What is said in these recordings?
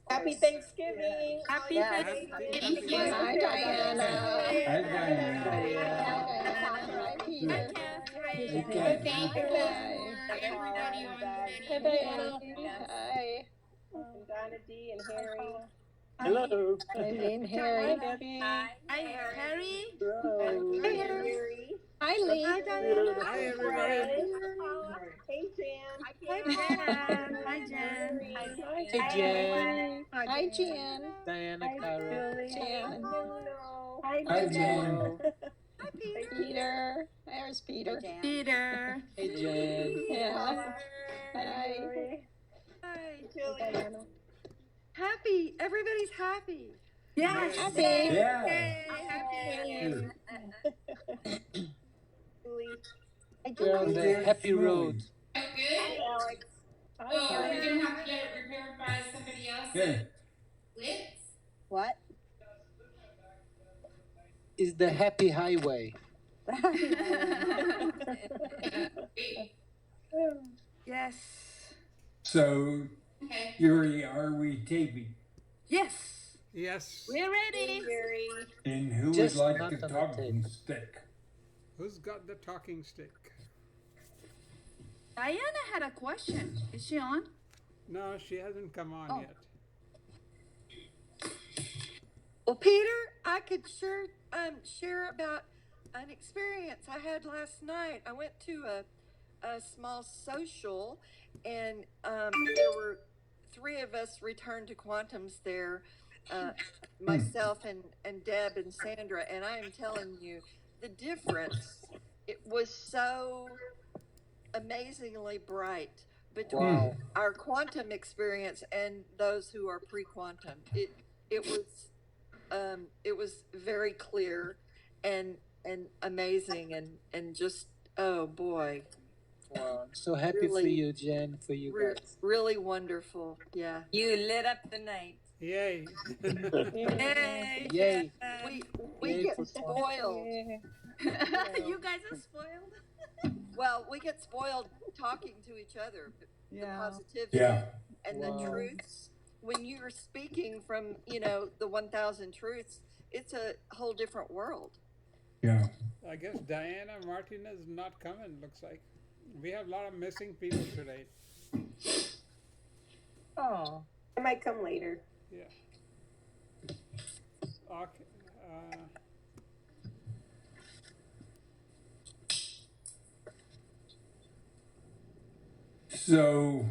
Happy Thanksgiving. Happy Yes. Thanksgiving. Hi, Diana. Hi, Diana. Hi, Diana. Hi, Hi, Peter. Catherine. Hey, Kathy. Thank you, Hi. everybody on Hi, Diana. Yes. Hi. And Donna D and Harry. Hello. Hi, Dean Harry. Hi, Hi, Harry. Hello. Hi, Harry. Hi, Lee. Hi, Diana. Hi, Fred. everybody. Hey, Jan. Hi, Jen. Hi, Jen. Hey, Jen. Hi, Jan. Diana, Carol. Jan. Nuno. Hi, Jen. Hi, Peter. Peter. There's Peter. Peter. Hey, Jen. Yeah. Hi. Hi. Julie. Happy. Everybody's happy. Yes. Happy. Yeah. Yay. Happy. Julie. We're on the happy road. Hi, Alex. Oh, we're gonna have to get it repaired by somebody else. Yeah. Blitz? What? Is the happy highway. Yes. So, Okay. Yuri, are we taping? Yes. Yes. We're ready. Harry. And who Just would like not the on the talking tape. stick? Who's got the talking stick? Diana had a question. Is she on? No, she hasn't come on Oh. yet. Well, Peter, I could sure share about an experience I had last night. I went to a small social, and there were three of us returned to Quantums there, myself and Deb and Sandra, and I am telling you, the difference, it was so amazingly bright between Wow. our quantum experience and those who are pre-quantum. It was very clear and amazing and just, oh boy, Wow. I'm so happy for Really- you, Jen, for you guys. really wonderful. Yeah. You lit up the night. Yay. Yay. Yay. We Yay get for spoiled. You guys are spoiled. Well, we get spoiled talking to each other. The positivity Yeah. and Wow. the truths. When you're speaking from, the 1,000 truths, it's a whole different world. Yeah. I guess Diana Martinez is not coming, looks like. We have a lot of missing people today. Oh. I might come later. Yeah. Okay. So,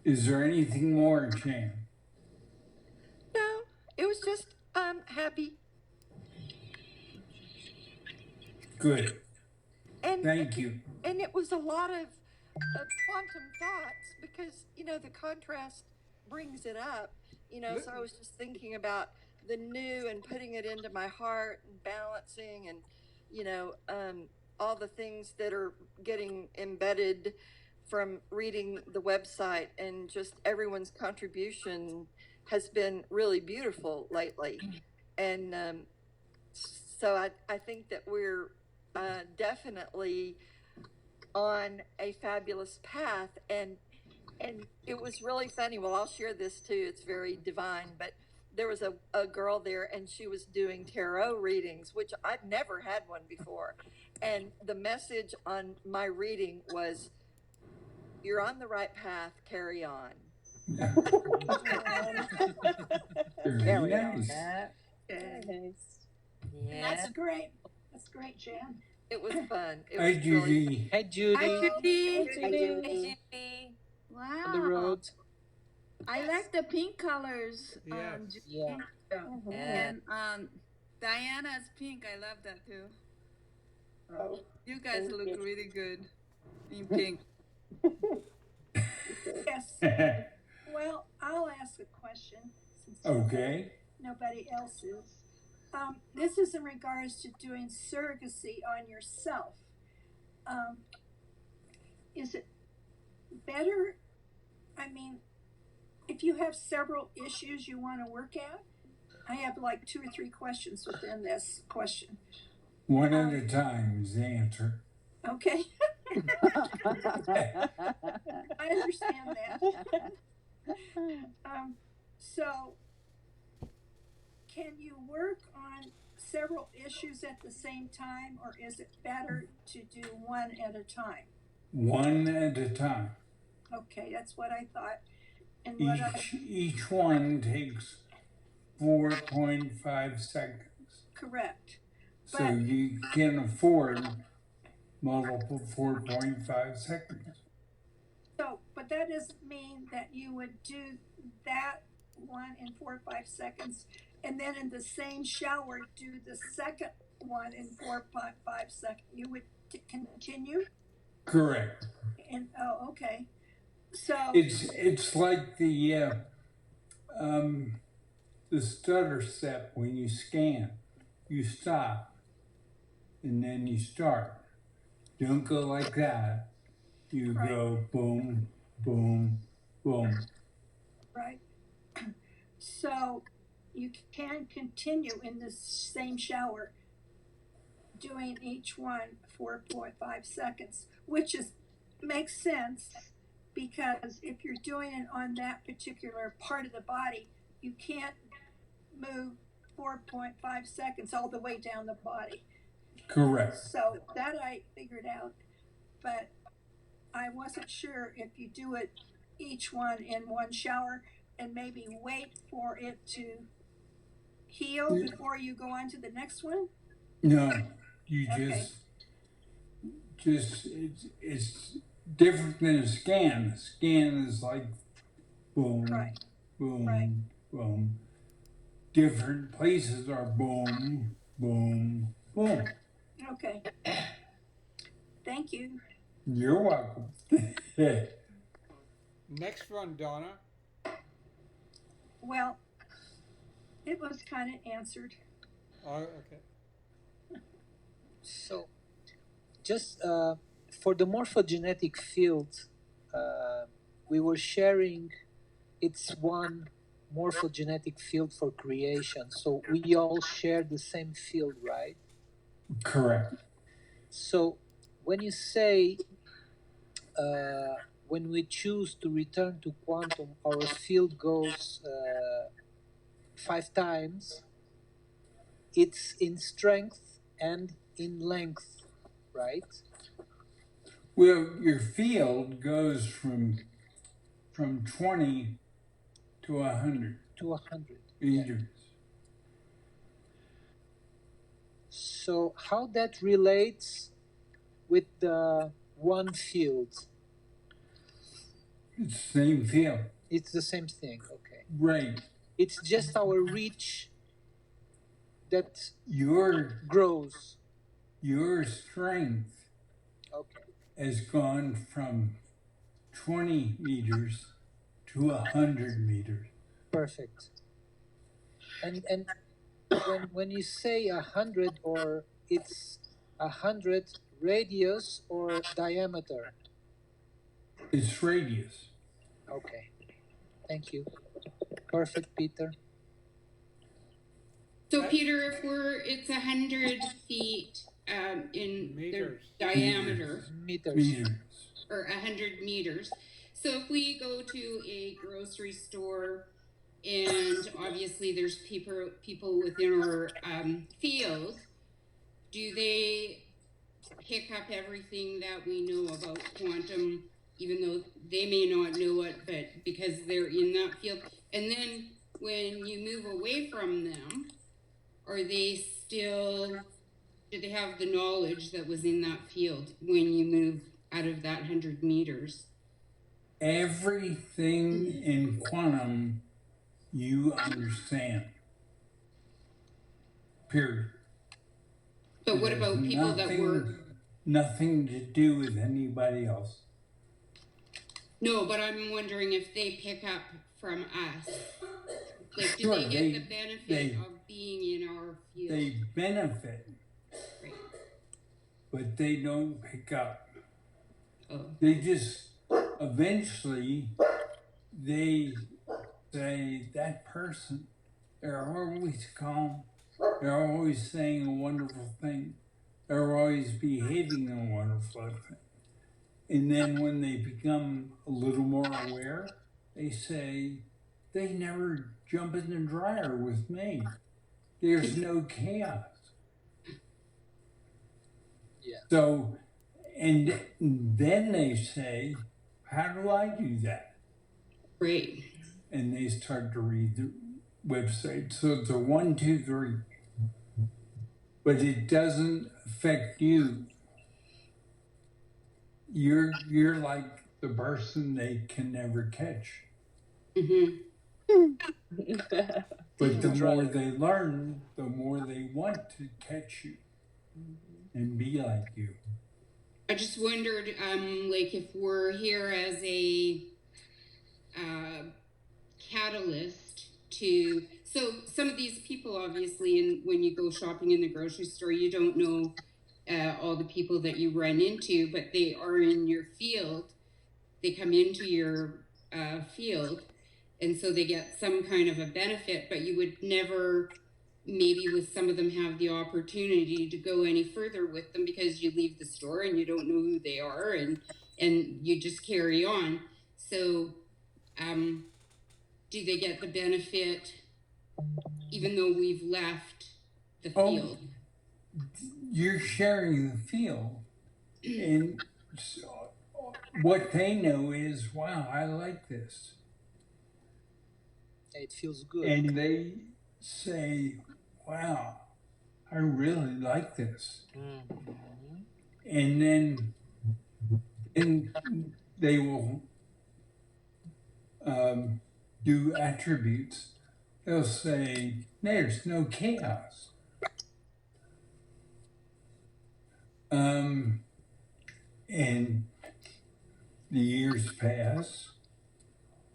is there anything more, Jan? No, it was just happy. Good. And Thank you. and it was a lot of quantum thoughts because the contrast brings it up. So I was just thinking about the new and putting it into my heart and balancing and all the things that are getting embedded from reading the website, and just everyone's contribution has been really beautiful lately. And so I think that we're definitely on a fabulous path, and it was really funny. Well, I'll share this too. It's very divine, but there was a girl there, and she was doing tarot readings, which I've never had one before. And the message on my reading was, "You're on the right path. Carry on." Very nice. Yeah. That's great. That's great, Jan. It was fun. It Hi, was really Judy. Hey, Judy. Hi, Judy. Hey, Judy. On the Wow. road. I like the pink colors. Yes. Judy. Yeah. Yeah. And Diana's pink. I love that too. Oh, You guys Thank look you. really good in pink. Yes. Well, I'll ask a question since Okay. nobody else is. This is in regards to doing surrogacy on yourself. Is it better? I mean, if you have several issues you want to work at, I have like 2 or 3 questions within this question. One at a time is the answer. Okay. I understand that. So, can you work on several issues at the same time, or is it better to do one at a time? One at a time. Okay, that's what I thought. And what Each one takes 4.5 seconds. correct. So But- you can afford multiple 4.5 seconds. So, but that doesn't mean that you would do that one in 4 or 5 seconds, and then in the same shower do the second one in 4 or 5 seconds. You would continue, Correct. and oh, okay. So It's like the stutter step when you scan. You stop and then you start. Don't go like that. You Right. go boom, boom, boom. right. So you can continue in the same shower doing each one 4.5 seconds, which makes sense, because if you're doing it on that particular part of the body, you can't move 4.5 seconds all the way down the body. Correct. So that I figured out, but I wasn't sure if you do it each one in one shower and maybe wait for it to heal Yeah. before you go on to the next one. No, you Okay. it's different than a scan. A scan is like boom, Right. boom, Right. boom. Different places are boom, boom, boom. Okay. Thank you. You're welcome. Next one, Donna. Well, it was kind of answered. Oh, okay. So, just for the morphogenetic field, we were sharing it's one morphogenetic field for creation. So we all share the same field, right? Correct. So when you say, when we choose to return to quantum, our field goes 5 times, it's in strength and in length, right? Well, your field goes from 20 to 100 To 100. meters. So how that relates with the one field? It's the same field. It's the same thing, okay. Right. It's just our reach that Your grows. strength Okay. has gone from 20 meters to 100 meters. Perfect. And when you say 100, or it's 100 radius or diameter? It's radius. Okay. Thank you. Perfect, Peter. So Peter, if it's 100 feet in Meters. their diameter, Meters. Meters. or 100 meters. So if we go to a grocery store, and obviously there's people within our field, do they pick up everything that we know about quantum, even though they may not know it, but because they're in that field? And then when you move away from them, are they still, do they have the knowledge that was in that field when you move out of that 100 meters? Everything in quantum you understand. Period. But what It has about people that work? Nothing to do with anybody else. No, but I'm wondering if they pick up from us. Like, do Sure, they get the benefit they- of being in our field? They benefit, Right. but they don't pick up. Oh, They just eventually they say that person, they're always calm, they're always saying a wonderful thing, they're always behaving in a wonderful thing. And then when they become a little more aware, they say, they never jump in the dryer with me. There's no chaos. Yeah. So, and then they say, how do I do that? Right. And they start to read the website. So it's a 1, 2, 3. But it doesn't affect you. You're like the person they can never catch. Mm-hmm. But the more they learn, the more they want to catch you and be like you. I just wondered, like if we're here as a catalyst to, so some of these people obviously, and when you go shopping in the grocery store, you don't know all the people that you run into, but they are in your field. They come into your field, and so they get some kind of a benefit, but you would never, maybe with some of them, have the opportunity to go any further with them because you leave the store and you don't know who they are, and you just carry on. So do they get the benefit even though we've left the field? You're sharing the field, and so what they know is, wow, I like this. It feels good. And they say, wow, I really like this. And then they will do attributes. They'll say, there's no chaos. And the years pass,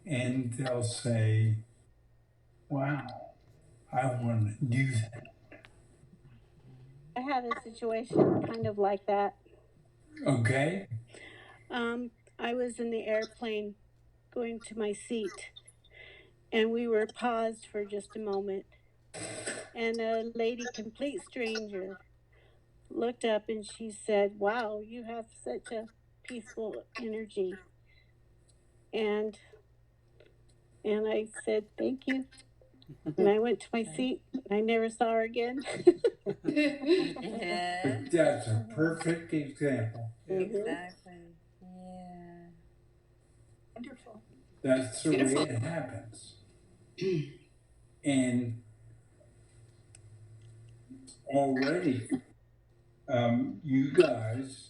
and they'll say, wow, I want to do that. I had a situation kind of like that. Okay? I was in the airplane going to my seat, and we were paused for just a moment. And a lady, complete stranger, looked up and she said, wow, you have such a peaceful energy. And I said, thank you. And I went to my seat. I never saw her again. Yeah, But that's a perfect example. exactly. Yeah. Wonderful. That's the way Beautiful. it happens. And already, you guys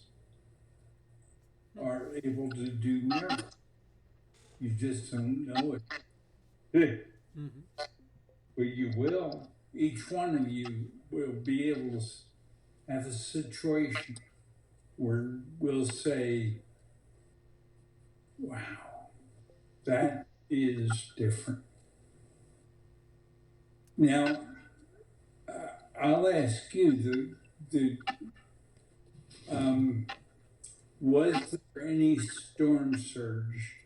are able to do miracles. You just don't know it. But you will. Each one of you will be able to have a situation where we'll say, wow, that is different. Now, I'll ask you, was there any storm surge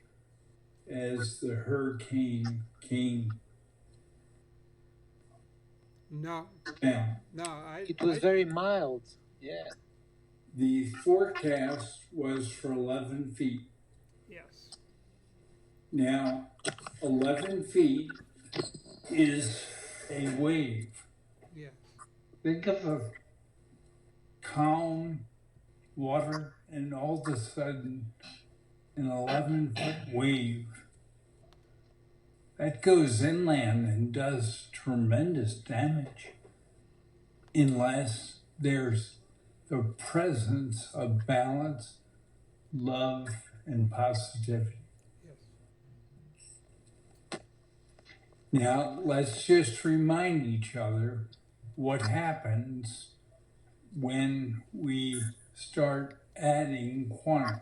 as the hurricane came No, down? no, It was very mild. Yeah. The forecast was for 11 feet. yes. Now, 11 feet is a wave. Yes. Think of a calm water, and all of a sudden, an 11-foot wave that goes inland and does tremendous damage unless there's the presence of balance, love, and positivity. Yes. Now, let's just remind each other what happens when we start adding quantity.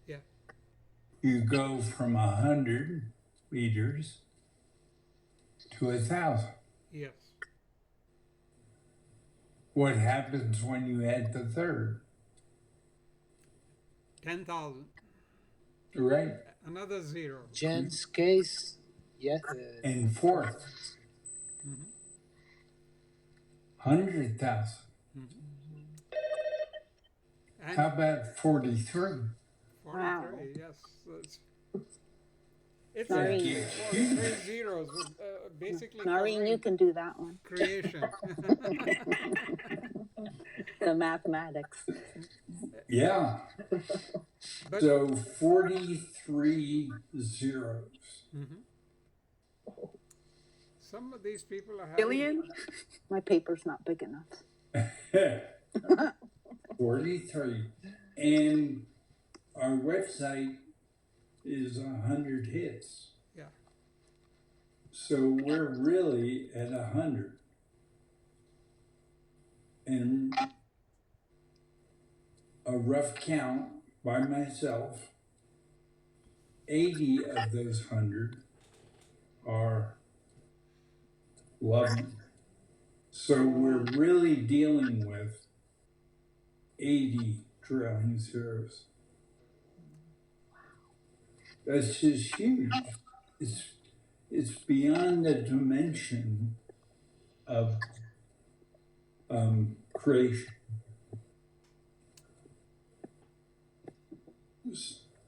Yeah. You go from 100 liters to 1,000. Yes. What happens when you add the third? 10,000. Right? Another zero. Jen's case, yeah. And fourth, 100,000. And How about 43? Wow. 43, yes. So it's Sorry. three zeros, basically Noreen, covering you can do that one. creation. The mathematics. Yeah. But So 43 zeros. Mhm. Some of these people are having Billion? My paper's not big enough. 43. And our website is 100 hits. Yeah. So we're really at 100. And a rough count by myself, 80 of those 100 are loving. So we're really dealing with 80 drilling zeros. That's just huge. It's beyond the dimension of creation.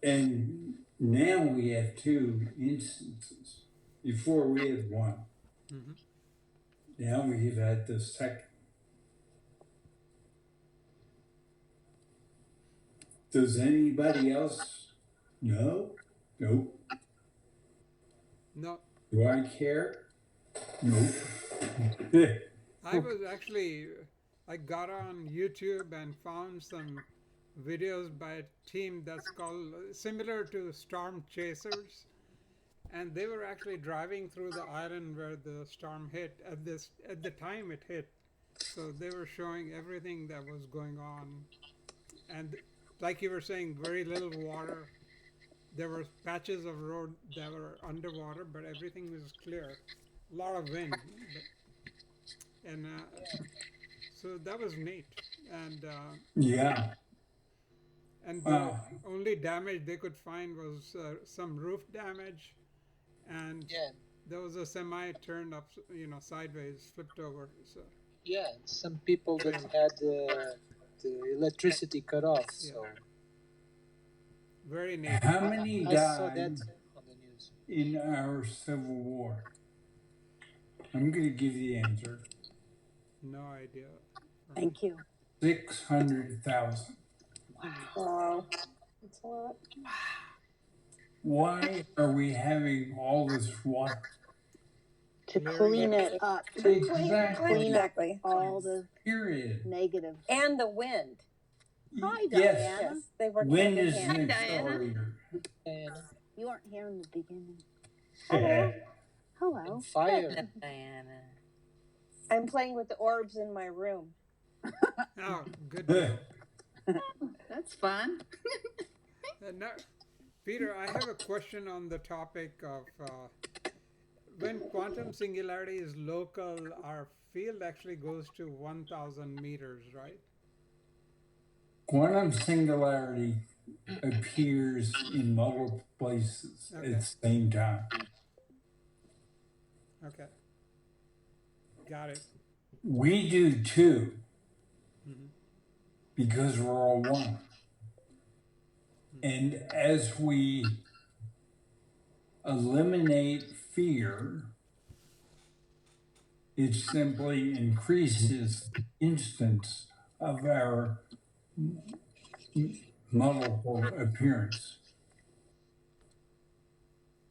And now we have 2 instances. Before we had 1. Mhm. Now we've had the second. Does anybody else know? Nope. No, Do I care? Nope. I was actually, I got on YouTube and found some videos by a team that's called, similar to Storm Chasers. And they were actually driving through the island where the storm hit at the time it hit. So they were showing everything that was going on. And like you were saying, very little water. There were patches of road that were underwater, but everything was clear. A lot of wind. And so that was neat. And Yeah. and Wow. the only damage they could find was some roof damage, and Yeah, there was a semi turned up, sideways, flipped over. So yeah. Some people that had the electricity cut off. So very neat. How many I saw that died on the news. in our Civil War? I'm going to give the answer. No idea. Thank you. 600,000. Wow. That's a lot. Why are we having all this water? To Clearing clean it. it up. Exactly. Exactly. All the Period. negative. And the wind. Hi, Yes. Diana. Yes, they work Wind hand in is hand. an Diana. accelerator. And You weren't here in the beginning. Hello. Hello. fire. Diana. I'm playing with the orbs in my room. Oh, good deal. That's fun. Now, Peter, I have a question on the topic of when quantum singularity is local, our field actually goes to 1,000 meters, right? Quantum singularity appears in multiple places at Okay. the same time. Okay. Got it. We do too, Mhm. because we're all one. And as we eliminate fear, it simply increases the instance of our multiple appearance.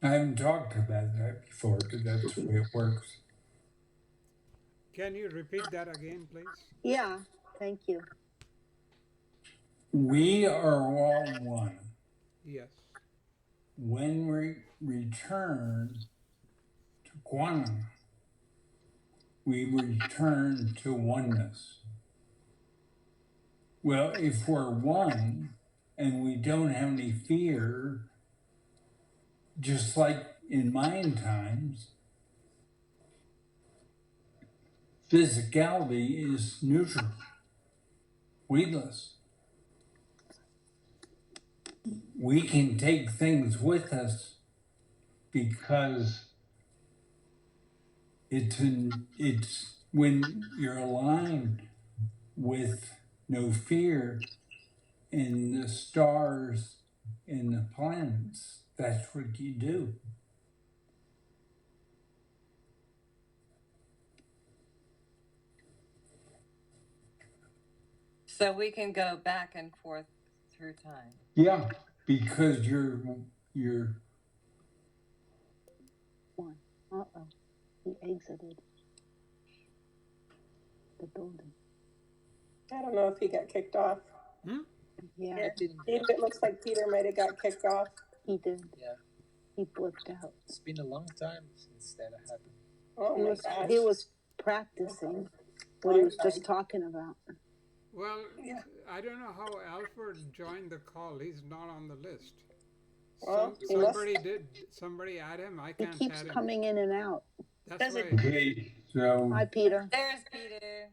I haven't talked about that before, but that's the way it works. Can you repeat that again, please? Yeah, thank you. We are all one. Yes. When we return to quantum, we return to oneness. Well, if we're one and we don't have any fear, just like in mind times, physicality is neutral, weightless. We can take things with us because it's when you're aligned with no fear and the stars in the planets, that's what you do. So we can go back and forth through time. Yeah, because you're One. Uh-oh. He exited the building. I don't know if he got kicked off. Yeah, I didn't. It looks like Peter might have got kicked off. he did. Yeah, He blipped out. it's been a long time since that happened. Oh my gosh. He was practicing what he was just talking about. Well, I don't know how Alfred joined the call. He's not on the list. Well, he must- Somebody did. Somebody add him. I He can't keeps add him. coming in and out. That's why okay. So Hi, Peter. There's Peter.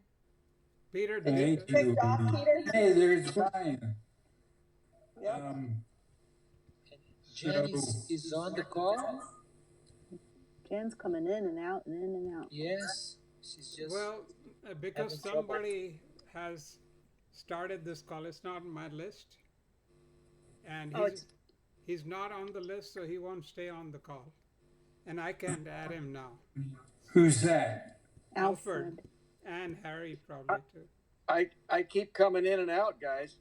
Peter thank did. you. Kicked off, Peter? Hey, there's Brian. Yep. Jen is on the call. Jen's coming in and out and in and out. Yes, she's just. Well, because having trouble. somebody has started this call, it's not on my list, and Oh, he's not on the list, so he won't stay on the call, and I can't add him now. Who's that? Alfred and Harry probably too. I keep coming in and out, guys.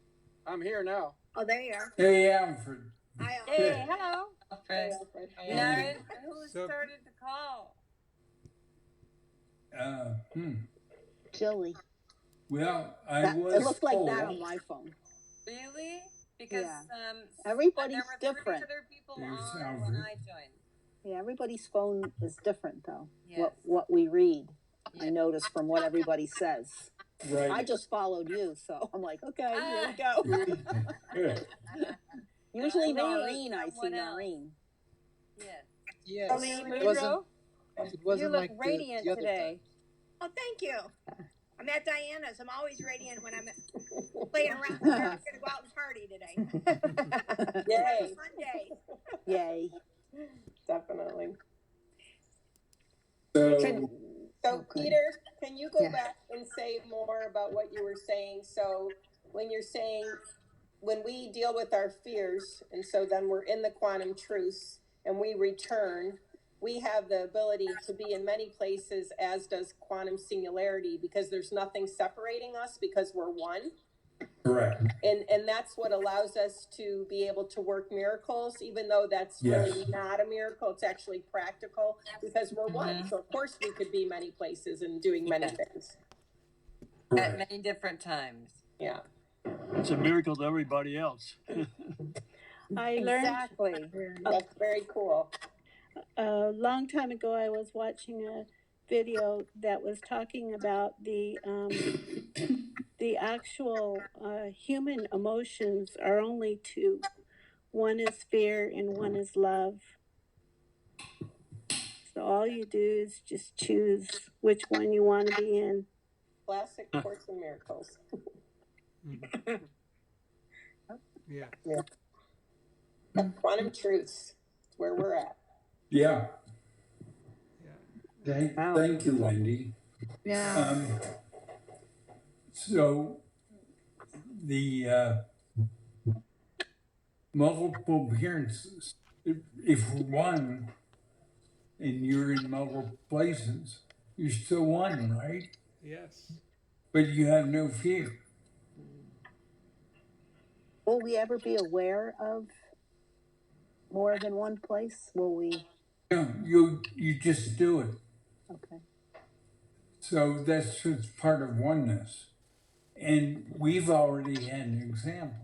I'm here now. Oh, there you are. Hey, Alfred. Hi, Hey, hello. Alfred. Hey, Now, who So- started the call? Jilly. Well, I That, was it looked like told, that on my phone. Really? Because Yeah. but Everybody's there were 30 different. other people There's on when Alfred. I joined. Yeah, everybody's phone is different though. Yes. What we read, I Yeah. notice from what everybody says. right. I just followed you, so I'm like, okay, here we go. Good. Usually Me, Noreen, I see someone else. Noreen. Yes. Yes, Colleen it wasn't. Monroe, It wasn't you look like radiant the other today. Oh, thank you. I'm at Diana's. I'm always radiant when I'm playing around. I'm gonna go out and party today. Yay. Fun day. Yay. Definitely. So, So Okay. Peter, can you go Yeah. back and say more about what you were saying? So when you're saying, when we deal with our fears, and so then we're in the quantum truths and we return, we have the ability to be in many places, as does quantum singularity, because there's nothing separating us because we're one. correct. And that's what allows us to be able to work miracles, even though that's Yes. really not a miracle. It's actually practical because we're one. Mhm. So of course we could be many places and doing many Yeah. things. At Correct. many different times. Yeah. It's a miracle to everybody else. I learned Exactly. That's very cool. a long time ago, I was watching a video that was talking about the actual human emotions are only two. One is fear and one is love. So all you do is just choose which one you want to be in. Classic Course in Miracles. Yeah. Quantum truths. It's where we're at. Yeah. Yeah. Thank you, Wendy. Yeah. So the multiple appearances, if we're one and you're in multiple places, you're still one, right? Yes. But you have no fear. Will we ever be aware of more than one place? Will we? No, you just do it. Okay. So that's just part of oneness. And we've already had an example.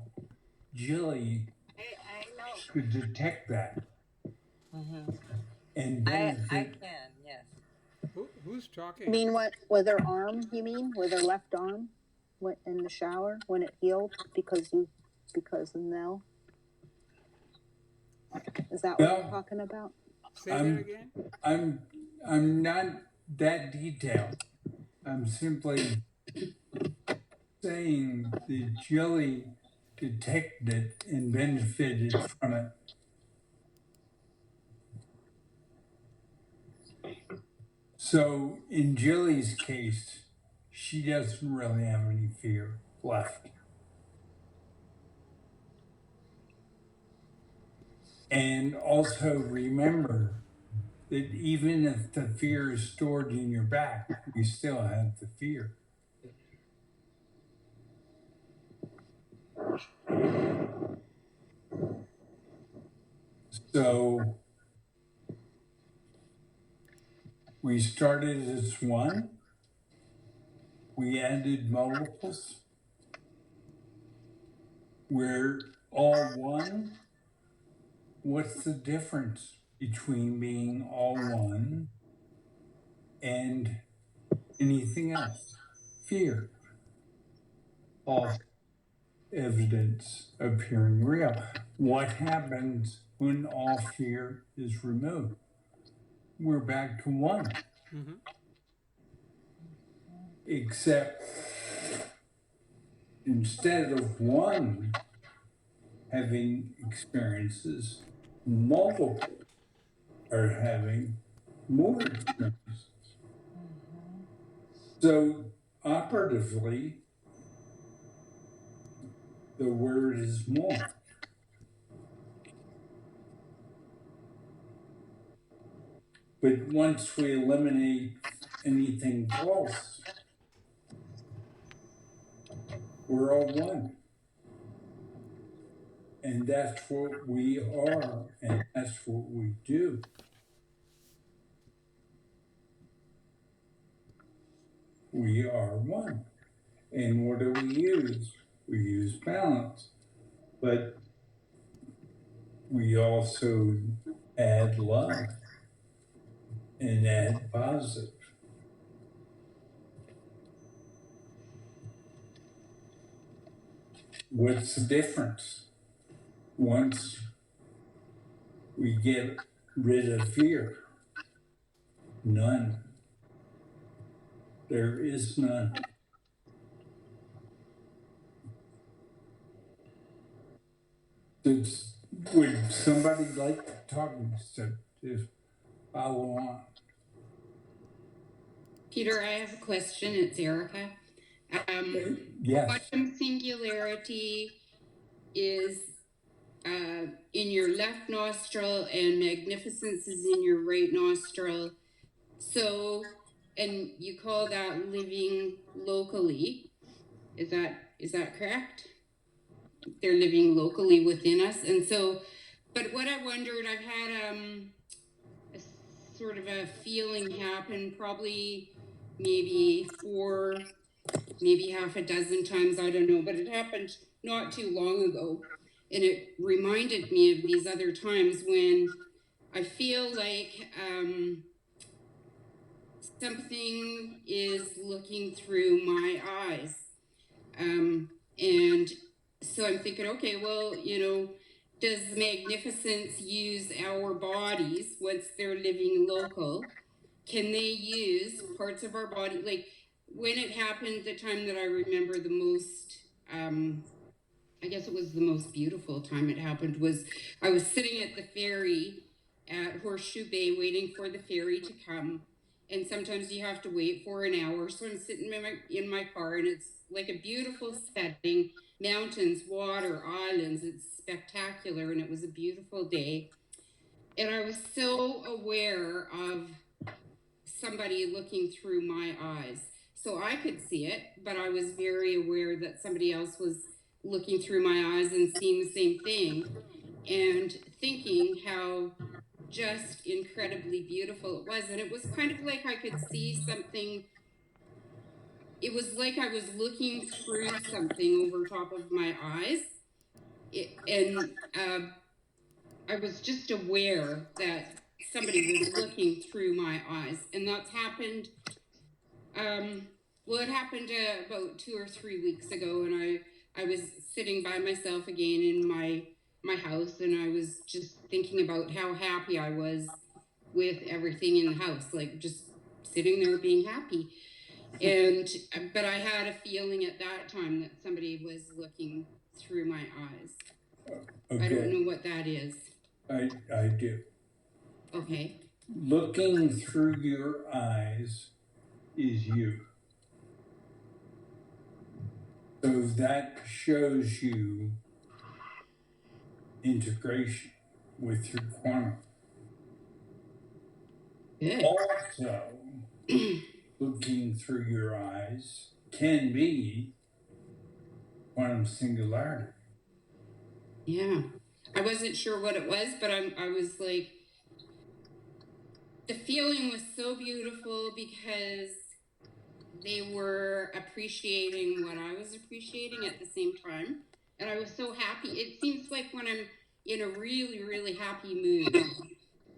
Jilly could detect that Mm-hmm. and I benefit. can, yes. Who's You talking? mean what? With her arm? You mean with her left arm? When, in the shower when it healed because of Nell? Is that what No. you're talking about? Say that again. I'm not that detailed. I'm simply saying that Jilly detected it and benefited from it. So in Jilly's case, she doesn't really have any fear left. And also remember that even if the fear is stored in your back, you still have the fear. So we started as one, we added multiples. We're all one. What's the difference between being all one and anything else? Fear. False evidence appearing real. What happens when all fear is removed? We're back to one. Mm-hmm. Except instead of one having experiences, multiple are having more experiences. So operatively, the word is more. But once we eliminate anything false, we're all one. And that's what we are, and that's what we do. We are one. And what do we use? We use balance. But we also add love and add positive. What's the difference? Once we get rid of fear, none. There is none. Would somebody like to talk to follow on? Peter, I have a question. It's Erica. Yes. Quantum singularity is in your left nostril and magnificence is in your right nostril. So, and you call that living locally. Is that correct? They're living locally within us. And so, but what I wondered, I've had a sort of a feeling happen probably maybe half a dozen times, I don't know, but it happened not too long ago. And it reminded me of these other times when I feel like something is looking through my eyes. And so I'm thinking, okay, well, you know, does magnificence use our bodies once they're living local? Can they use parts of our body? Like when it happened, the time that I remember the most, I guess it was the most beautiful time it happened was I was sitting at the ferry at Horseshoe Bay waiting for the ferry to come. And sometimes you have to wait for an hour. So I'm sitting in my car and it's like a beautiful setting, mountains, water, islands. It's spectacular and it was a beautiful day. And I was so aware of somebody looking through my eyes. So I could see it, but I was very aware that somebody else was looking through my eyes and seeing the same thing and thinking how just incredibly beautiful it was. And it was kind of like I could see something. It was like I was looking through something over top of my eyes. I was just aware that somebody was looking through my eyes. And that's happened, well, it happened about 2 or 3 weeks ago. And I was sitting by myself again in my house, and I was just thinking about how happy I was with everything in the house, like just sitting there being happy. And but I had a feeling at that time that somebody was looking through my eyes. Okay. I don't know what that is. I do. Okay. Looking through your eyes is you. So that shows you integration. with your quantum. Good. Also, looking through your eyes can be quantum singularity. Yeah. I wasn't sure what it was, but I was like, the feeling was so beautiful because they were appreciating what I was appreciating at the same time. And I was so happy. It seems like when I'm in a really, really happy mood,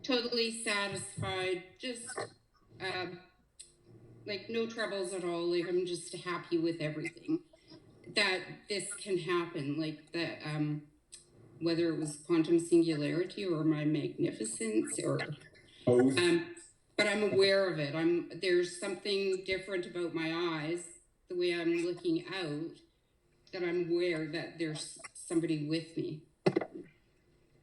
totally satisfied, just like no troubles at all. Like I'm just happy with everything. That this can happen, like that, whether it was quantum singularity or my magnificence or Both. but I'm aware of it. There's something different about my eyes, the way I'm looking out, that I'm aware that there's somebody with me.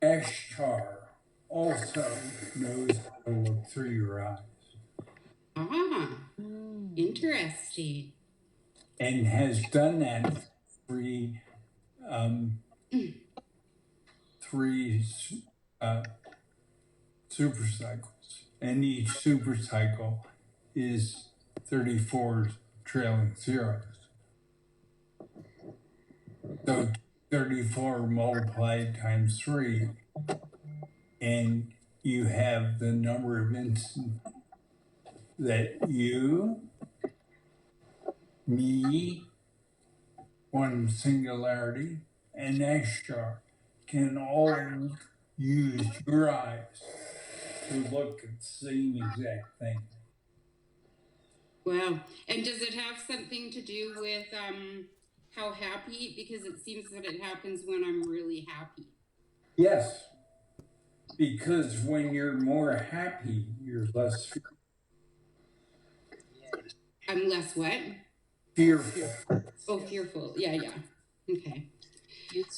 Ashtar also knows how to look through your eyes. Ah, interesting. And has done that three super cycles. And each super cycle is 34 trailing zeros. So 34 multiplied times 3, and you have the number of instances that you, me, quantum singularity, and Ashtar can all use your eyes to look at the same exact thing. Wow. And does it have something to do with how happy? Because it seems that it happens when I'm really happy. Yes, because when you're more happy, you're less I'm less what? fearful. Oh, fearful. Yeah. Okay.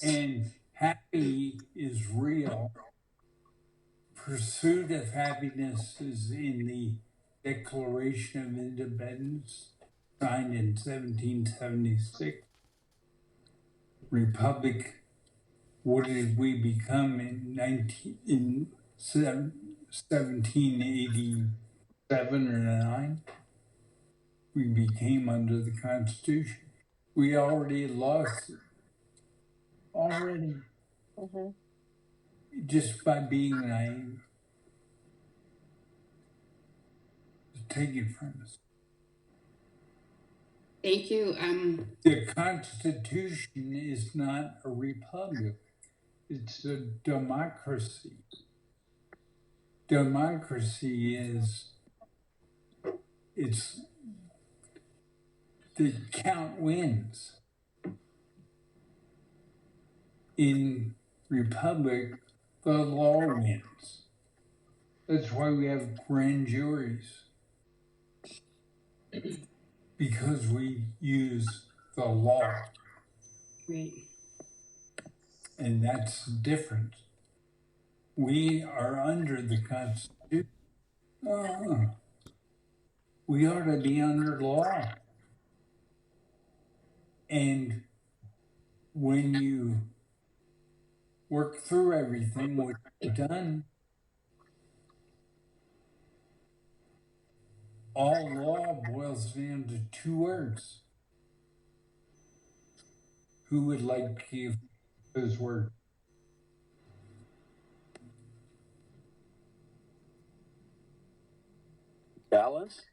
And happy is real. Pursuit of happiness is in the Declaration of Independence, signed in 1776. Republic, what did we become in 1787 or 9? We became under the Constitution. We already lost it. Already. Mm-hmm. Just by being naive. Take it from us. Thank you. The Constitution is not a republic. It's a democracy. Democracy is, it's the count wins. In republic, the law wins. That's why we have grand juries. Because we use the law. Right. And that's the difference. We are under the Constitution. We ought to be under law. And when you work through everything, what you've done, all law boils down to 2 words. Who would like to give those words? Balance?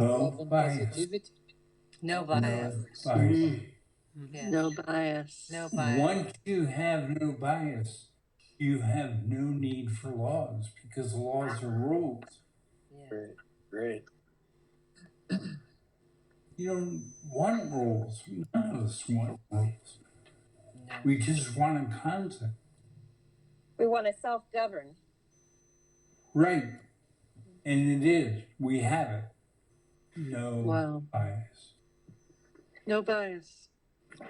No bias. Positivity. No bias. No bias. Yeah. No bias. No bias. Once you have no bias, you have no need for laws because laws are rules. Yeah. Great. You don't want rules. None of us want rules. No. We just want a concept. We want to self-govern. Right. And it is. We have it. No Wow. bias. No bias.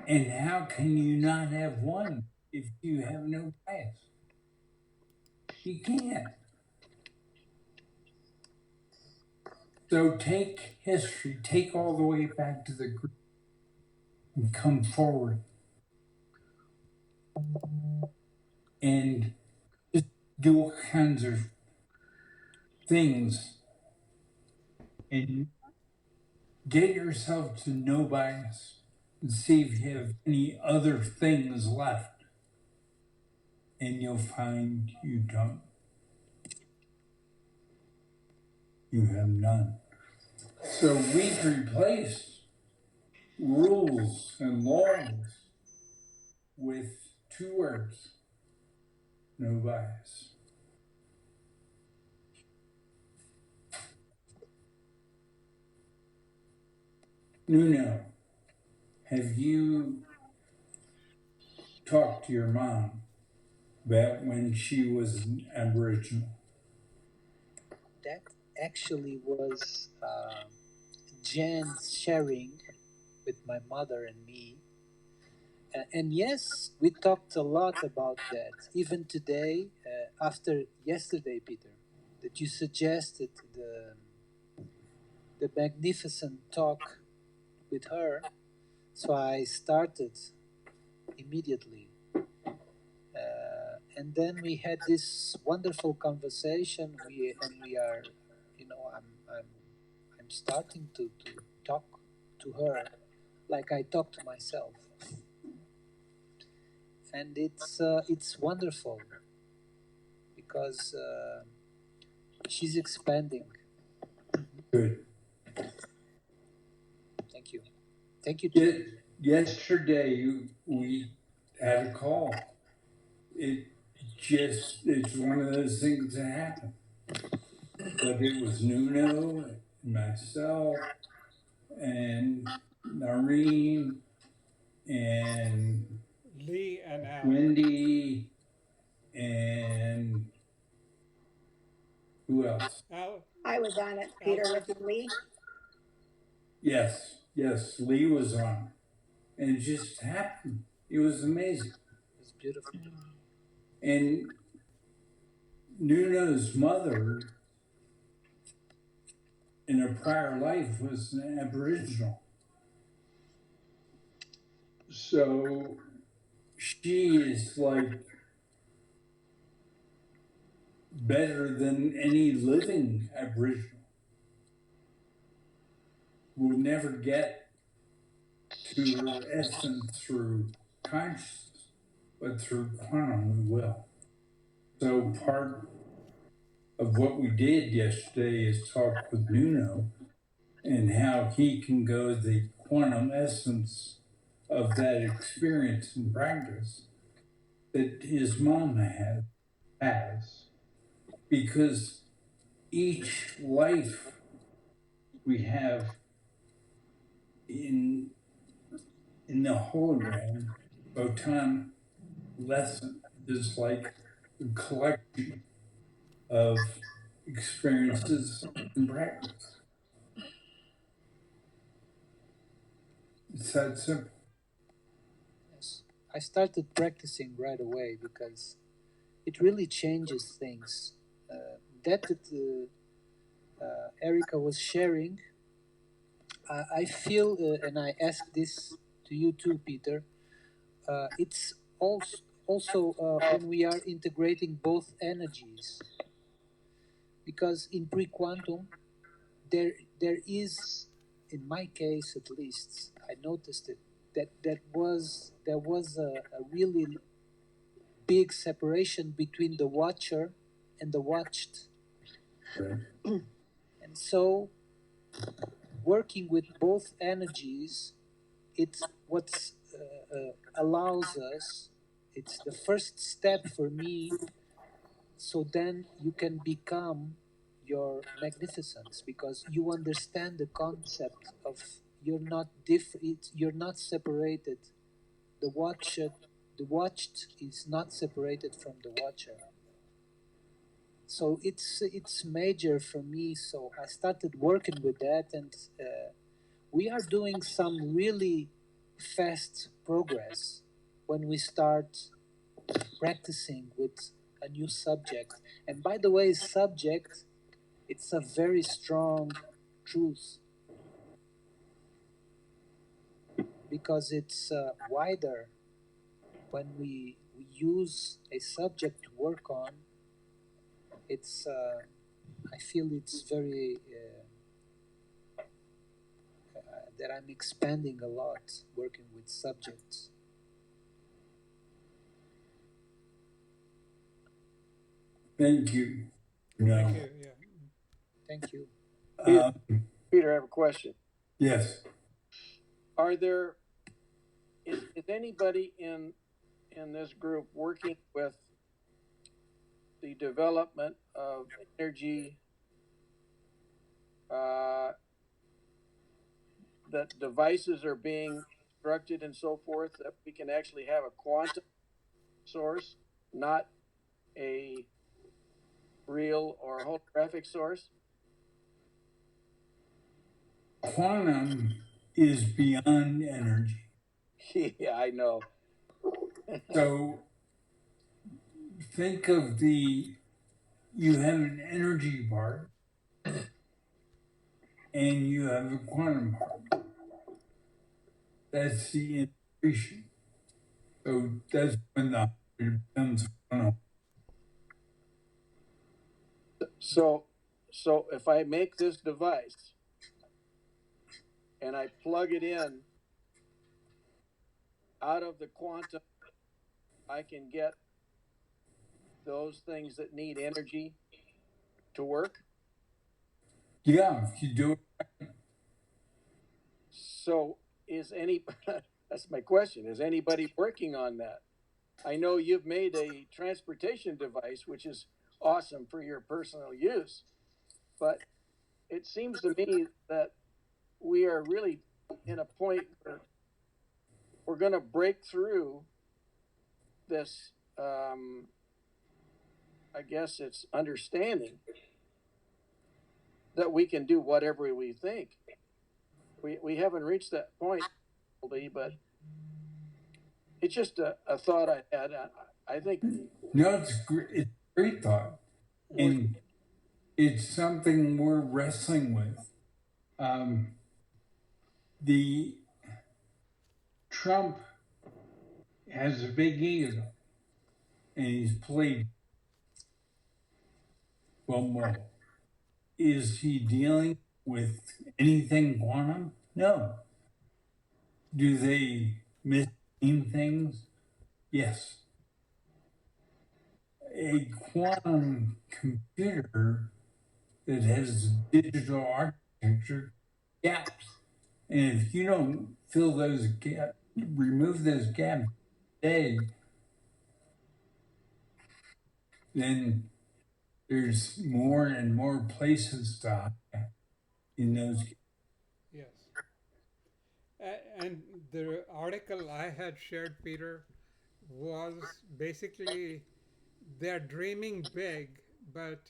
And how can you not have one if you have no bias? You can't. So take history, take all the way back to the Greek and come forward. and just do all kinds of things and get yourself to no bias and see if you have any other things left. And you'll find you don't. You have none. So we've replaced rules and laws with 2 words: no bias. Nuno, have you talked to your mom about when she was an Aboriginal? That actually was Jen's sharing with my mother and me. And yes, we talked a lot about that. Even today, after yesterday, Peter, that you suggested the magnificent talk with her, so I started immediately. And then we had this wonderful conversation. We are, I'm starting to talk to her like I talk to myself, and it's wonderful because she's expanding. Good. Thank you. Thank you. Yesterday we had a call. It's one of those things that happen. But it was Nuno, and myself, and Noreen, and Lee and Al. Wendy, and who else? Al. I was on it, Peter, with you, Lee. Yes, Lee was on. And it just happened. It was amazing. It's beautiful. And Nuno's mother in a prior life was an Aboriginal. So she is like better than any living Aboriginal. We'll never get to her essence through consciousness, but through quantum we will. So part of what we did yesterday is talk with Nuno and how he can go the quantum essence of that experience and practice that his mom has. Because each life we have in the hologram, Photon lesson is like a collection of experiences and practice. It's that simple. Yes. I started practicing right away because it really changes things. That Erica was sharing, I feel, and I ask this to you too, Peter, it's also when we are integrating both energies. Because in pre-quantum, there is, in my case at least, I noticed it, that there was a really big separation between the watcher and the watched. Right. And so working with both energies, it's what allows us, it's the first step for me, so then you can become your magnificence, because you understand the concept of you're not different, you're not separated. The watched is not separated from the watcher. So it's major for me. So I started working with that, and we are doing some really fast progress when we start practicing with a new subject. And by the way, subject, it's a very strong truth because it's wider when we use a subject to work on, it's I feel it's very that I'm expanding a lot working with subjects. Thank you. No. Thank you. Yeah. Thank you. Peter, I have a question. Yes. Are there is anybody in this group working with the development of energy that devices are being constructed and so forth, that we can actually have a quantum source, not a real or holographic source? Quantum is beyond energy. Yeah, I know. So think of you have an energy part and you have a quantum part. That's the integration. So that's when the it becomes quantum. So if I make this device and I plug it in out of the quantum, I can get those things that need energy to work. Yeah, if you do it. So that's my question. Is anybody working on that? I know you've made a transportation device, which is awesome for your personal use, but it seems to me that we are really in a point where we're going to break through this, I guess it's understanding that we can do whatever we think. We haven't reached that point, but it's just a thought I had. I think. No, it's a great thought. And it's something we're wrestling with. The Trump has a big ego, and he's played well. Is he dealing with anything quantum? No. Do they misname things? Yes. A quantum computer that has digital architecture gaps. And if you don't fill those gaps, remove those gaps today, then there's more and more places to hide in those. Yes. And the article I had shared, Peter, was basically they're dreaming big, but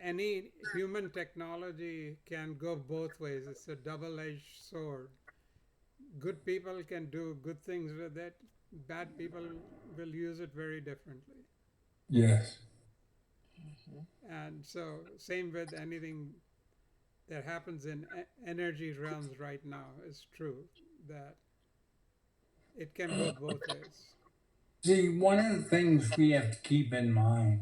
any human technology can go both ways. It's a double-edged sword. Good people can do good things with it. Bad people will use it very differently. Yes. And so, same with anything that happens in energy realms right now is true, that it can go both ways. See, one of the things we have to keep in mind,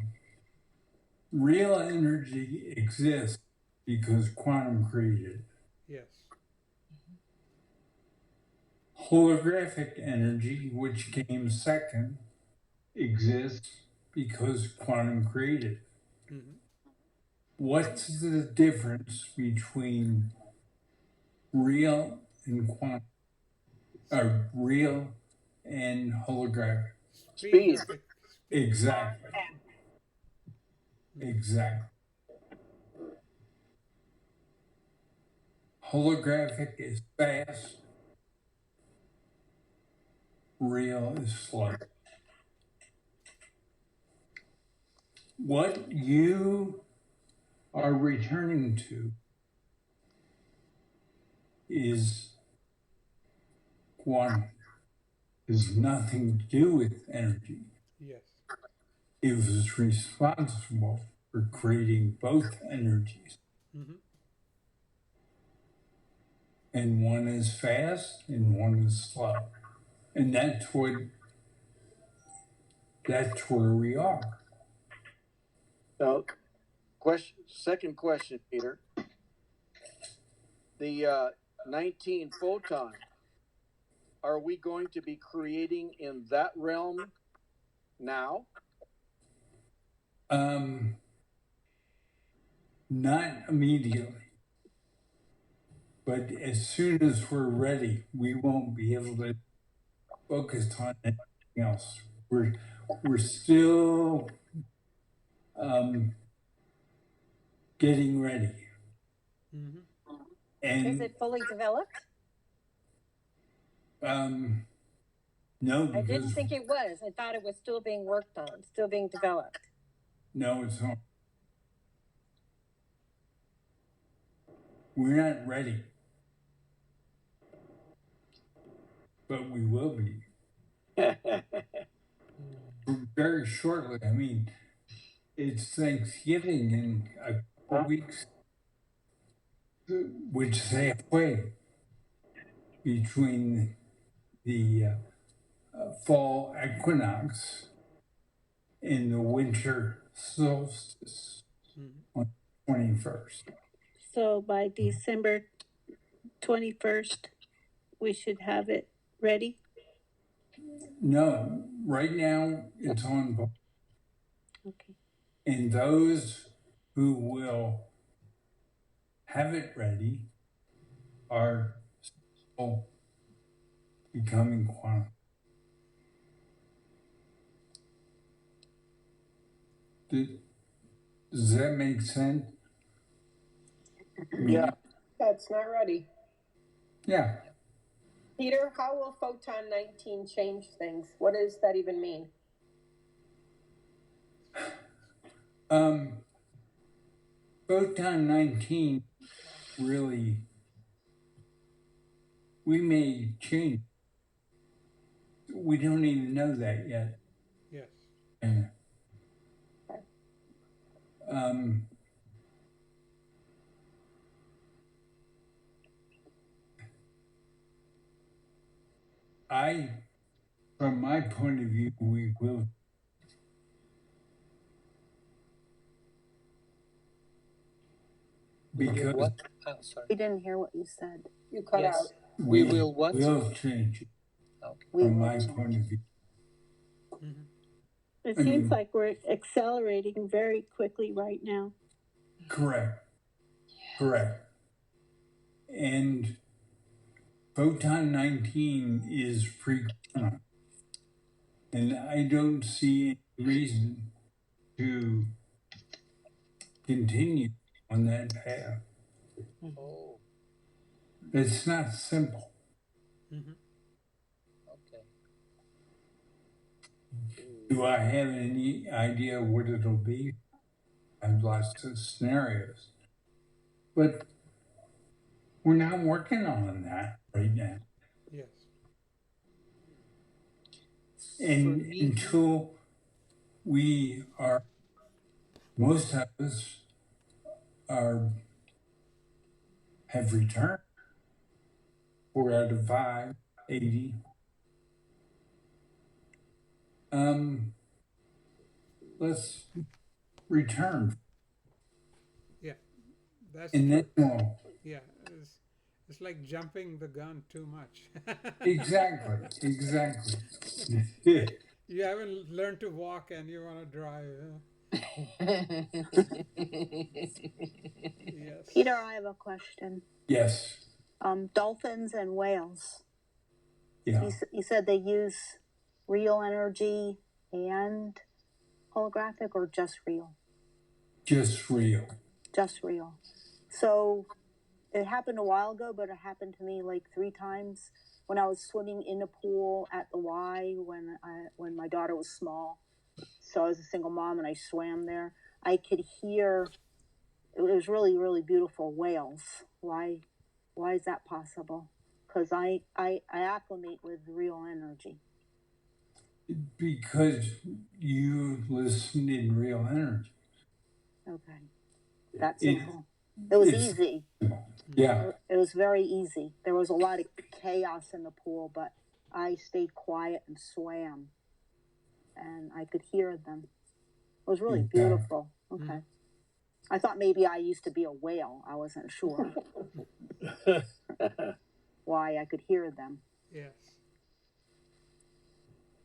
real energy exists because quantum created it. Yes. Holographic energy, which came second, exists because quantum created it. Mm-hmm. What's the difference between real and quantum? Real and holographic? Speed. Exactly. Exactly. Holographic is fast. Real is slow. What you are returning to is quantum. Has nothing to do with energy. Yes. It was responsible for creating both energies. Mm-hmm. And one is fast and one is slow. And that's what that's where we are. Now, second question, Peter. The 19 photon, are we going to be creating in that realm now? Not immediately. But as soon as we're ready, we won't be able to focus on anything else. We're still getting ready. Mm-hmm. And Is it fully developed? no, I didn't because think it was. I thought it was still being worked on, still being developed. no, it's not. We're not ready. But we will be very shortly. I mean, it's Thanksgiving in a couple weeks, which is halfway between the fall equinox and the winter solstice on the 21st. So by December 21st, we should have it ready? No, right now it's on board. Okay. And those who will have it ready are still becoming quantum. Does that make sense? Yeah. That's not ready. Yeah. Peter, how will Photon 19 change things? What does that even mean? Photon 19 really, we may change. We don't even know that yet. Yes. And, from my point of view, we will. Because what? Oh, sorry. We didn't hear what you said. You cut Yes. out. We will what? Will change it Okay. from my point of view. Mm-hmm. It seems like we're accelerating very quickly right now. Correct. Correct. And Photon 19 is pre-quantum. And I don't see any reason to continue on that path. Oh, It's not simple. Mm-hmm. okay. Do I have any idea what it'll be? I have lots of scenarios. But we're not working on that right now. Yes. And For me- until we are, most of us have returned 4 out of 5, 80. Let's return. Yeah. That's And true. then we'll, Yeah. It's like jumping the gun too much. exactly. You haven't learned to walk and you want to drive. Yes. Peter, I have a question. Yes. Dolphins and whales. Yeah. You said they use real energy and holographic, or just real? Just real. Just real. So it happened a while ago, but it happened to me like 3 times when I was swimming in a pool at the Y when my daughter was small. So I was a single mom and I swam there. I could hear, it was really, really beautiful whales. Why is that possible? Because I acclimate with real energy. Because you listen in real energy. Okay. That's simple. It was it's- easy. Yeah. It was very easy. There was a lot of chaos in the pool, but I stayed quiet and swam. and I could hear them. It was really Okay. beautiful. Okay. I thought maybe I used to be a whale. I wasn't sure why I could hear them. Yes.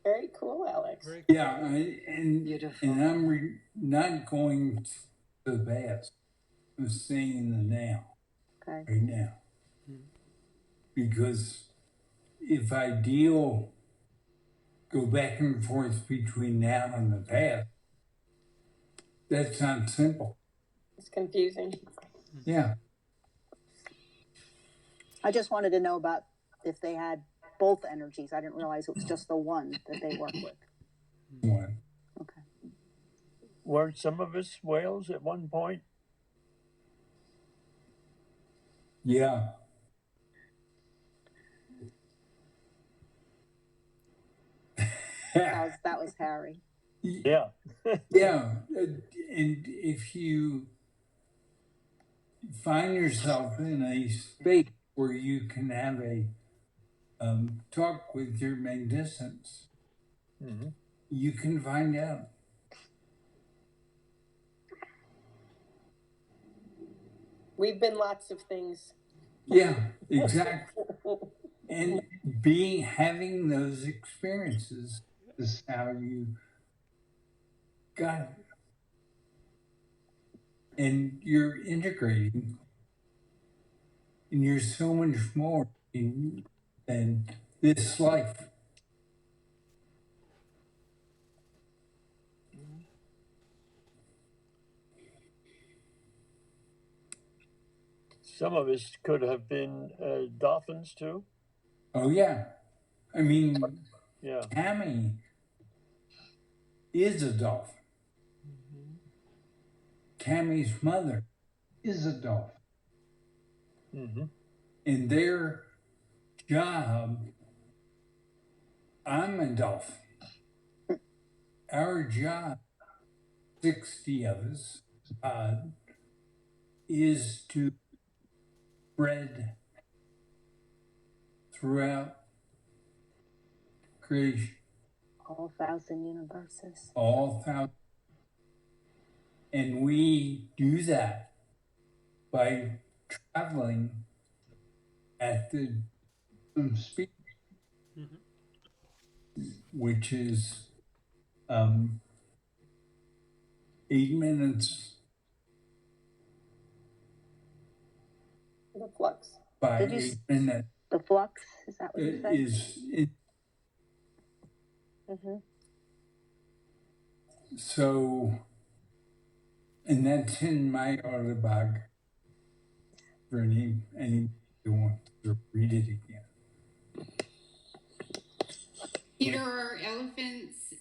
Very cool, Alex. Very cool. Yeah, and Beautiful. and I'm not going to the past. I'm staying in the now, Okay. right now. Mm. Because if I go back and forth between now and the past, that's not simple. It's confusing. Yeah. I just wanted to know about if they had both energies. I didn't realize it was just the one that they work with. One. Okay. Weren't some of us whales at one point? Yeah. That was Harry. Yeah. Yeah, and if you find yourself in a space where you can have a talk with your magnificence, Mm-hmm. you can find out. We've been lots of things. Yeah, exactly. And having those experiences is how you got it. And you're integrating, and you're so much more than this life. Some of us could have been dolphins too. Oh yeah, I mean, Yeah. Tammy is a dolphin. Tammy's mother is a dolphin. Mm-hmm. In their job, I'm a dolphin. Our job, 60 of us, is to spread throughout creation. All 1,000 universes. All 1,000. And we do that by traveling at the speed, which is 8 minutes The flux. by Did you 8 minutes. The flux? Is that what you said? It Mm-hmm. so, and that's in my autobiography for anybody who wants to read it again. Peter, are elephants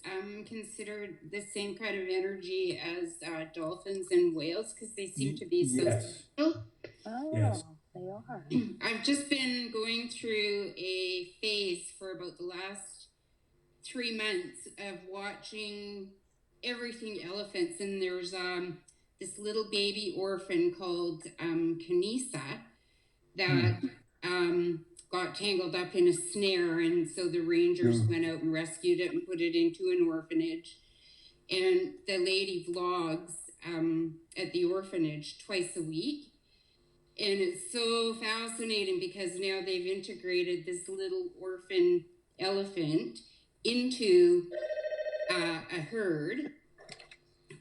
considered the same kind of energy as dolphins and whales? Because they seem to be so Yes. special. Oh, Yes. they are. I've just been going through a phase for about the last 3 months of watching everything elephants, and there's this little baby orphan called Kanisa that got tangled up in a snare, and so the rangers went out and rescued it and put it into an orphanage. And the lady vlogs at the orphanage twice a week. And it's so fascinating because now they've integrated this little orphan elephant into a herd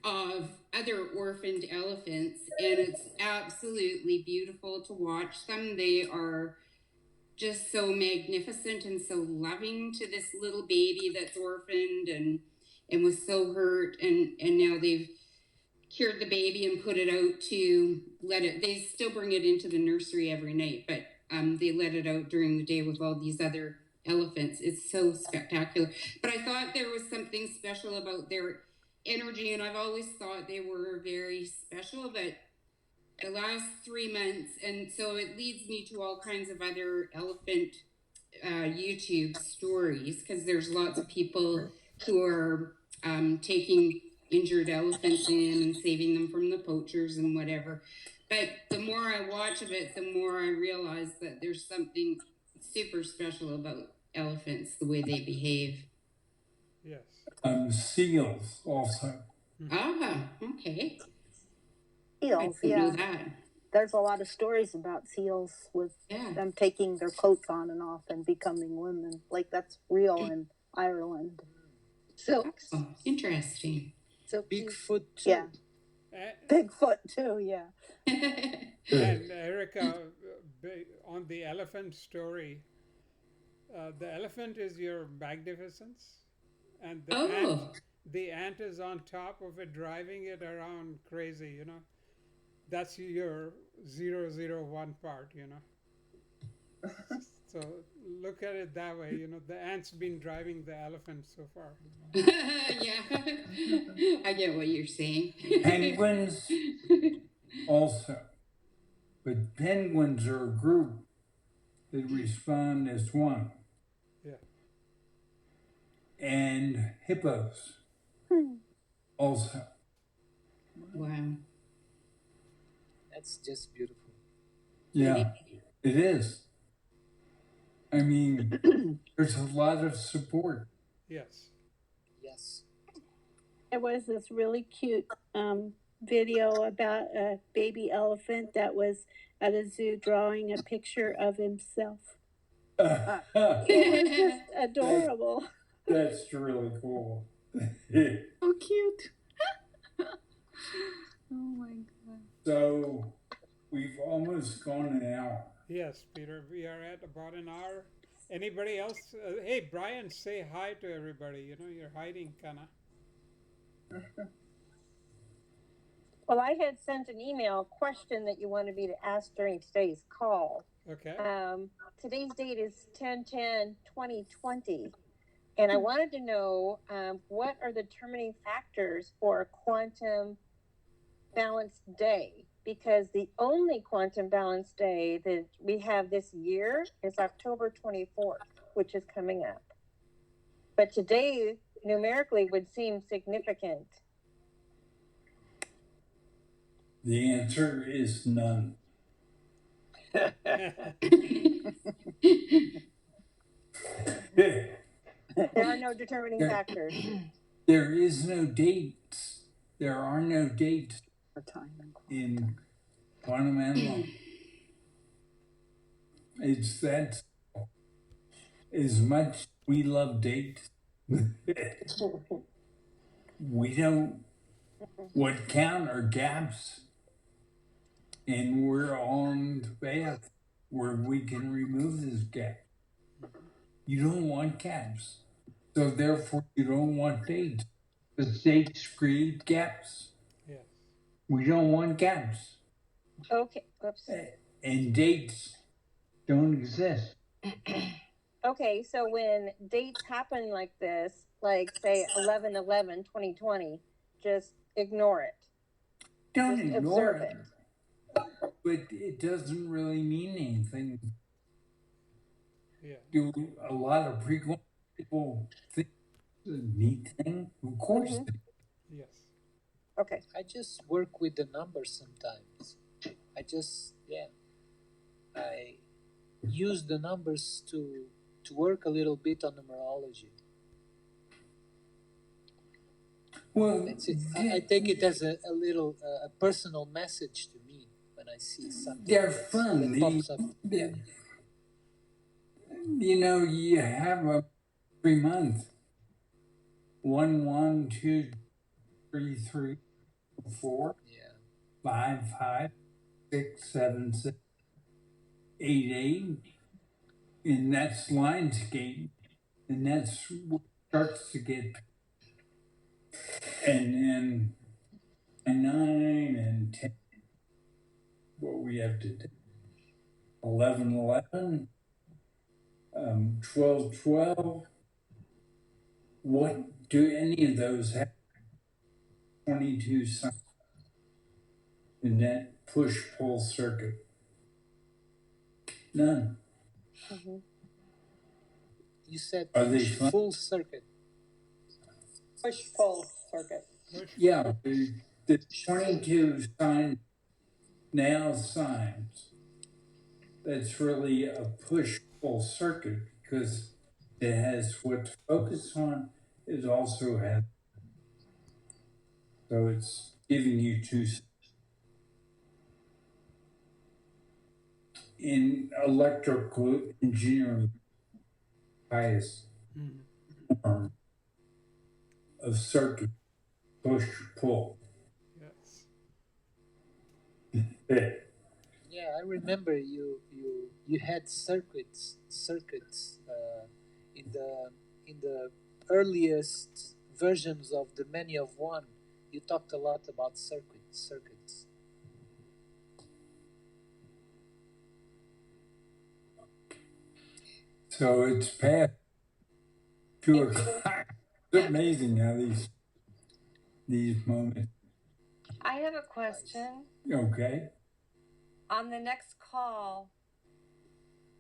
of other orphaned elephants, and it's absolutely beautiful to watch them. They are just so magnificent and so loving to this little baby that's orphaned and was so hurt, and now they've cured the baby and put it out to let it, they still bring it into the nursery every night, but they let it out during the day with all these other elephants. It's so spectacular. But I thought there was something special about their energy, and I've always thought they were very special, but the last 3 months, and so it leads me to all kinds of other elephant YouTube stories, because there's lots of people who are taking injured elephants in and saving them from the poachers and whatever. But the more I watch of it, the more I realize that there's something super special about elephants, the way they behave. Yes. Seals also. Ah, okay. I Seals, didn't know yeah. that. There's a lot of stories about seals with Yeah. them taking their coats on and off and becoming women. Like that's real in Ireland. So, Oh, interesting. so Bigfoot too. Yeah. A- Bigfoot too, yeah. And Erica, on the elephant story, the elephant is your magnificence, and Oh. the ant is on top of it, driving it around crazy. You know, that's your 001 part. You know, so look at it that way. You know, the ant's been driving the elephant so far. Yeah. I get what you're saying. Penguins also. But penguins are a group that respond as one. Yeah. And hippos also. Wow. That's just beautiful. Yeah, it is. I mean, there's a lot of support. Yes. Yes. There was this really cute video about a baby elephant that was at a zoo drawing a picture of himself. It was just adorable. That's really cool. So cute. Oh my god. So we've almost gone an hour. Yes, Peter, we are at about an hour. Anybody else? Hey, Brian, say hi to everybody. You know, you're hiding, kinda. Well, I had sent an email question that you wanted me to ask during today's call. Okay. Today's date is 10/10/2020, and I wanted to know what are the determining factors for a quantum balanced day? Because the only quantum balanced day that we have this year is October 24th, which is coming up. But today, numerically, would seem significant. The answer is none. There are no determining factors. There is no dates. There are no dates For time and in quantum analog. It's that as much we love dates, we don't. What count are gaps, and we're on the path where we can remove this gap. You don't want gaps, so therefore you don't want dates. The dates create gaps. Yes. We don't want gaps, Okay. Oops. and dates don't exist. Okay, so when dates happen like this, like say 11/11/2020, just ignore it. Don't Just ignore observe it. But it doesn't really mean anything. Yeah. Do a lot of people think it's a neat thing? Of course. Mhm. Yes. Okay. I just work with the numbers sometimes. I use the numbers to work a little bit on numerology. Well, That's it. I take it as a little a personal message to me when I see something they're fun. that pops up. You know, you have a 3 month. 1, 1, 2, 3, 3, 4, Yeah. 5, 5, 6, 7, 6, 8, 8. And that's Lionsgate. And that's what starts to get. And then 9 and 10. What we have to do. 11, 11. 12, 12. What do any of those have? 22 signs in that push-pull circuit? None. Mhm. You said Are they fun? full circuit. Push-pull circuit. Yeah, the 22 sign now signs. That's really a push-pull circuit because it has what to focus on is also has. So it's giving you in electrical engineering, highest form of circuit, push, pull. Yes. Yeah, I remember you had circuits in the earliest versions of the Many of One. You talked a lot about circuits. So it's past 2 o'clock. It's amazing how these moments. I have a question. Okay. On the next call,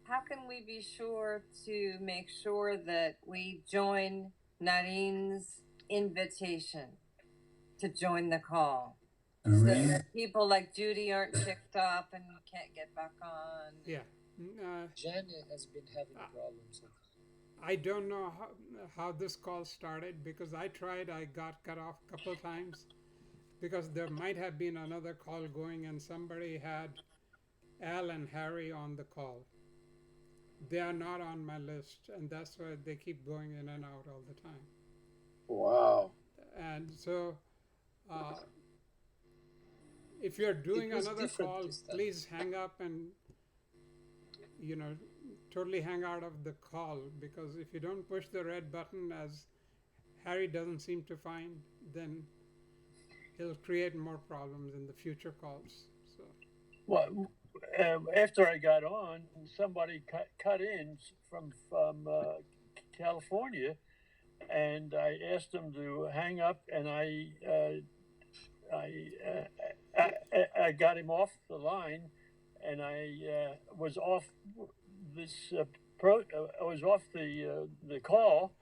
how can we be sure to make sure that we join Narine's invitation to join the call? So that people like Judy aren't kicked off and can't get back on. Yeah. Janet has been having problems. I don't know how this call started because I tried. I got cut off a couple times because there might have been another call going and somebody had Al and Harry on the call. They are not on my list, and that's why they keep going in and out all the time. Wow. And so, if you're doing another call, please hang up and, totally hang out of the call, because if you don't push the red button, as Harry doesn't seem to find, then he'll create more problems in the future calls. So. Well, after I got on, somebody cut in from California, and I asked them to hang up, and I got him off the line, and I was off this I was off the call,